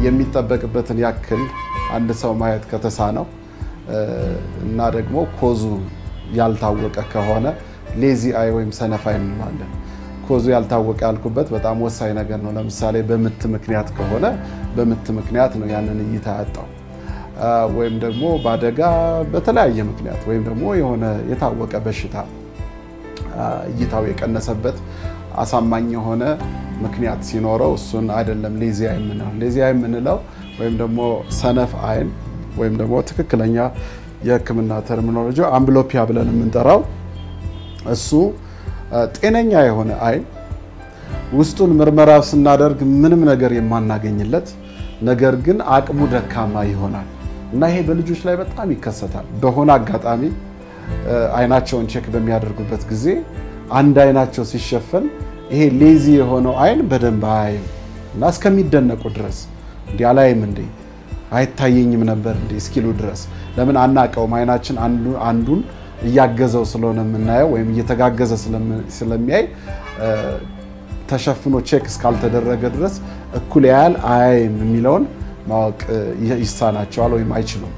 የሚጠበቅበትን ያክል አንድ ሰው ማየት ከተሳነው እና ደግሞ ኮዙ ያልታወቀ ከሆነ ሌዚ አይ ወይም ሰነፍ አይ እንላለን ኮዙ ያልታወቀ ያልኩበት በጣም ወሳኝ ነገር ነው ለምሳሌ በምት ምክንያት ከሆነ በምት ምክንያት ነው ያንን እይታ ያጣው ወይም ደግሞ ባደጋ በተለያየ ምክንያት ወይም ደግሞ የሆነ የታወቀ በሽታ እይታው የቀነሰበት አሳማኝ የሆነ ምክንያት ሲኖረው እሱን አይደለም ሌዚ አይ የምንለው ወይም ደግሞ ሰነፍ አይን ወይም ደግሞ ትክክለኛ የህክምና ተርሚኖሎጂ አምብሎፒያ ብለን የምንጠራው እሱ ጤነኛ የሆነ አይን ውስጡን ምርመራ ስናደርግ ምንም ነገር የማናገኝለት ነገር ግን አቅሙ ደካማ ይሆናል እና ይሄ በልጆች ላይ በጣም ይከሰታል በሆነ አጋጣሚ አይናቸውን ቼክ በሚያደርጉበት ጊዜ አንድ አይናቸው ሲሸፈን ይሄ ሌዚ የሆነው አይን በደንብ አይም እና እስከሚደነቁ ድረስ እንዲያላይም እንዴ አይታየኝም ነበር እንዴ እስኪሉ ድረስ ለምን አናቀው አይናችን አንዱን እያገዘው ስለሆነ የምናየው ወይም እየተጋገዘ ስለሚያይ ተሸፍኖ ቼክ እስካልተደረገ ድረስ እኩል ያያል አይም የሚለውን ማወቅ ይሳናቸዋል ወይም አይችሉም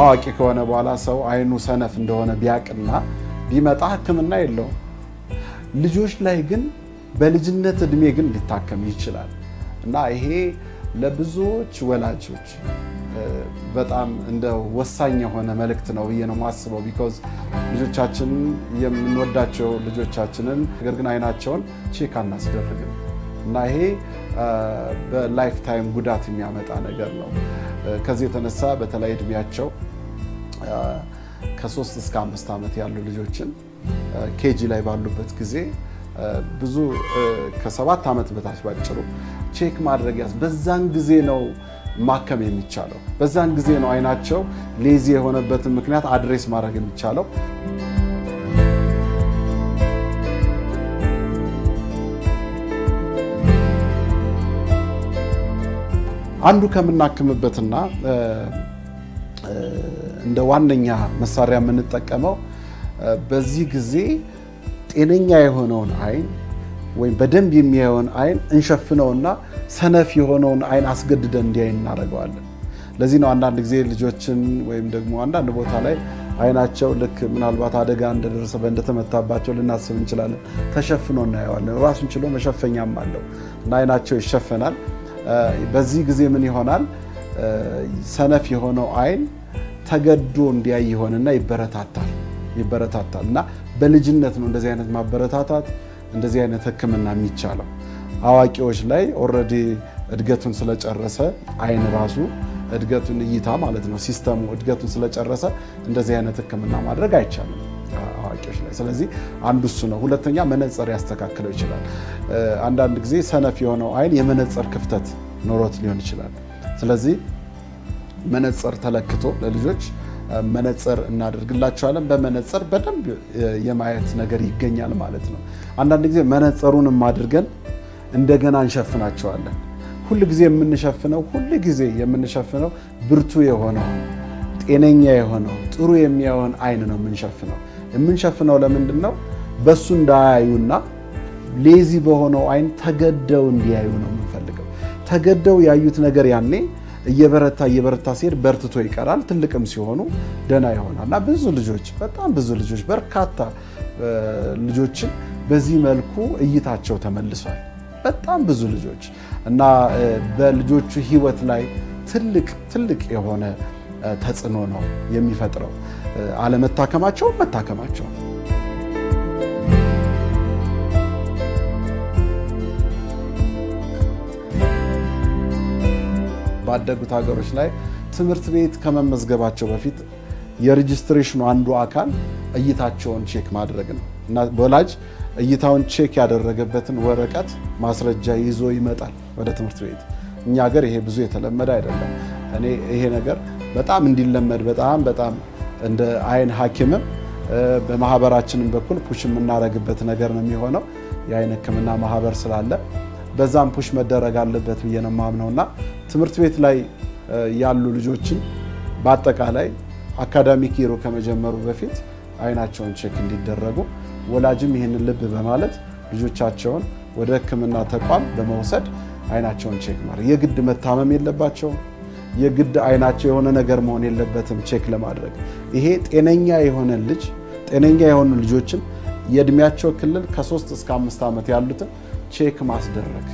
አዋቂ ከሆነ በኋላ ሰው አይኑ ሰነፍ እንደሆነ ቢያቅና ቢመጣ ህክምና የለው ልጆች ላይ ግን በልጅነት እድሜ ግን ሊታከም ይችላል እና ይሄ ለብዙዎች ወላጆች በጣም እንደ ወሳኝ የሆነ መልእክት ነው ብዬ ነው ማስበው because ልጆቻችን የምንወዳቸው ልጆቻችንን ነገር ግን አይናቸውን ቼክ አናስደርግም እና ይሄ በላይፍ ታይም ጉዳት የሚያመጣ ነገር ነው ከዚህ የተነሳ በተለይ እድሜያቸው ከ3 እስከ 5 አመት ያሉ ልጆችን ኬጂ ላይ ባሉበት ጊዜ ብዙ ከ7 አመት በታች ባጭሩ ቼክ ማድረግ በዛን ጊዜ ነው ማከም የሚቻለው በዛን ጊዜ ነው አይናቸው ሌዚ የሆነበትን ምክንያት አድሬስ ማድረግ የሚቻለው አንዱ ከምናክምበትና እንደ ዋነኛ መሳሪያ የምንጠቀመው በዚህ ጊዜ ጤነኛ የሆነውን አይን ወይም በደንብ የሚያየውን አይን እንሸፍነውና ሰነፍ የሆነውን አይን አስገድደን እንዲያይ እናደርገዋለን ለዚህ ነው አንዳንድ ጊዜ ልጆችን ወይም ደግሞ አንዳንድ ቦታ ላይ አይናቸው ልክ ምናልባት አደጋ እንደደረሰ እንደተመታባቸው ልናስብ እንችላለን ተሸፍኖ እናየዋለን ራሱን ችሎ መሸፈኛም አለው እና አይናቸው ይሸፈናል በዚህ ጊዜ ምን ይሆናል ሰነፍ የሆነው አይን ተገዶ እንዲያይ ይሆንና ይበረታታልና በልጅነት ነው እንደዚህ አይነት ማበረታታት እንደዚህ አይነት ህክምና የሚቻለው አዋቂዎች ላይ ኦሬዲ እድገቱን ስለጨረሰ አይን ራሱ እድገቱን እይታ ማለት ነው ሲስተሙ እድገቱን ስለጨረሰ እንደዚህ አይነት ህክምና ማድረግ አይቻልም አዋቂዎች ላይ ስለዚህ አንዱ እሱ ነው ሁለተኛ መነጽር ያስተካክለው ይችላል አንዳንድ ጊዜ ሰነፍ የሆነው አይን የመነጽር ክፍተት ኖሮት ሊሆን ይችላል ስለዚህ መነጽር ተለክቶ ለልጆች መነጽር እናደርግላቸዋለን በመነጽር በደንብ የማየት ነገር ይገኛል ማለት ነው አንዳንድ ጊዜ መነጽሩንም አድርገን እንደገና እንሸፍናቸዋለን ሁሉ ጊዜ የምንሸፍነው ብርቱ የሆነው ጤነኛ የሆነው ጥሩ የሚያውን አይን ነው የምንሸፍነው ለምንድነው በሱ እንዳያዩና ሌዚ በሆነው አይን ተገደው እንዲያዩ ነው የምንፈልገው ተገደው ያዩት ነገር ያኔ እየበረታ ሲሄድ በርትቶ ይቀራል ትልቅም ሲሆኑ ደና ይሆናልና በጣም ብዙ ልጆች በርካታ ልጆችን በዚህ መልኩ እይታቸው ተመልሷል በጣም ብዙ ልጆች እና በልጆቹ ህይወት ላይ ትልቅ የሆነ ተጽዕኖ ነው የሚፈጥረው አለመታከማቸው ባደጉት ሀገሮች ላይ ትምህርት ቤት ከመመዝገባቸው በፊት የሬጂስትሬሽኑ አንዱ አካል እይታቸውን ቼክ ማድረግ ነው እና ወላጅ እይታውን ቼክ ያደረገበትን ወረቀት ማስረጃ ይዞ ይመጣል ወደ ትምህርት ቤት እኛ ሀገር ይሄ ብዙ የተለመደ አይደለም እኔ ይሄ ነገር በጣም እንዲለመድ በጣም እንደ አይን ሐኪምም በማህበራችንም በኩል ፑሽ የምናደርግበት ነገር ነው የሚሆነው የአይን ህክምና ማህበር ስላለ በዛም ፑሽ መደረግ አለበት ብዬ ነው ማምነውና ትምህርት ቤት ላይ ያሉ ልጆችን በአጠቃላይ አካዳሚክ ይሮ ከመጀመሩ በፊት አይናቸውን ቼክ እንዲደረጉ ወላጅም ይሄንን ልብ በማለት ልጆቻቸውን ወደ ሕክምና ተቋም በመውሰድ አይናቸውን ቼክ ማድረግ የግድ መታመም የለባቸው የግድ አይናቸው የሆነ ነገር መሆን የለበትም ቼክ ለማድረግ ይሄ ጤነኛ የሆነ ልጅ ጤነኛ የሆኑ ልጆችን የእድሜያቸው ክልል ከ3 እስከ 5 ዓመት ያሉትን ቼክ ማስደረግ